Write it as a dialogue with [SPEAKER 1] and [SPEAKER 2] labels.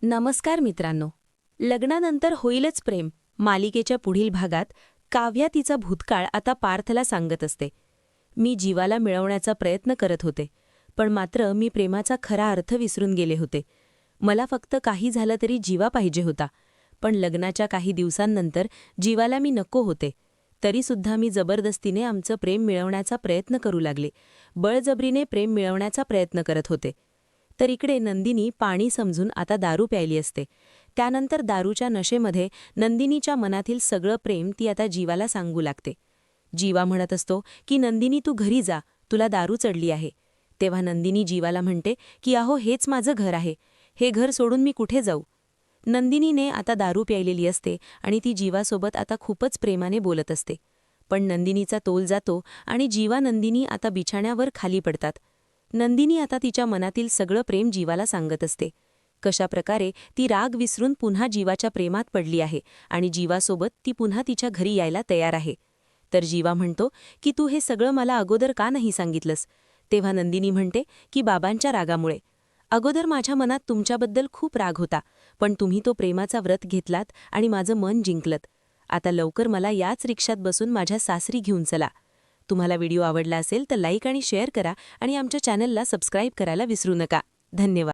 [SPEAKER 1] नमस्कार मित्रांनो. लग्नानंतर होईलच प्रेम मालिकेच्या पुढील भागात काव्या तिचा भूतकाळ आता पार्थला सांगत असते. मी जीवाला मिळवण्याचा प्रयत्न करत होते, पण मात्र मी प्रेमाचा खरा अर्थ विसरून गेले होते. मला फक्त काही झालं तरी जीवा पाहिजे होता, पण लग्नाच्या काही दिवसांनंतर जीवाला मी नको होते. तरीसुद्धा मी जबरदस्तीने आमचं प्रेम मिळवण्याचा प्रयत्न करू लागले. बळजबरीने प्रेम मिळवण्याचा प्रयत्न करत होते. तर इकडे नंदिनी पाणी समजून आता दारू प्यायली असते. त्यानंतर दारूच्या नशेमध्ये नंदिनीच्या मनातील सगळं प्रेम ती आता जीवाला सांगू लागते. जीवा म्हणत असतो की नंदिनी तू घरी जा, तुला दारू चढली आहे. तेव्हा नंदिनी जीवाला म्हणते की अहो हेच माझं घर आहे, हे घर सोडून मी कुठे जाऊ. नंदिनीने आता दारू प्यायलेली असते आणि ती जीवासोबत आता खूपच प्रेमाने बोलत असते. पण नंदिनीचा तोल जातो आणि जीवा नंदिनी आता बिछाण्यावर खाली पडतात. नंदिनी आता तिच्या मनातील सगळं प्रेम जीवाला सांगत असते. कशाप्रकारे ती राग विसरून पुन्हा जीवाच्या प्रेमात पडली आहे आणि जीवासोबत ती पुन्हा तिच्या घरी यायला तयार आहे. तर जीवा म्हणतो की तू हे सगळं मला अगोदर का नाही सांगितलंस. तेव्हा नंदिनी म्हणते की बाबांच्या रागामुळे. अगोदर माझ्या मनात तुमच्याबद्दल खूप राग होता, पण तुम्ही तो प्रेमाचा व्रत घेतलात आणि माझं मन जिंकलत. आता लवकर मला याच रिक्षात बसून माझ्या सासरी घेऊन चला. तुम्हाला व्हिडिओ आवडला असेल तर लाईक आणि शेअर करा आणि आमच्या चॅनलला सबस्क्राईब करायला विसरू नका. धन्यवाद.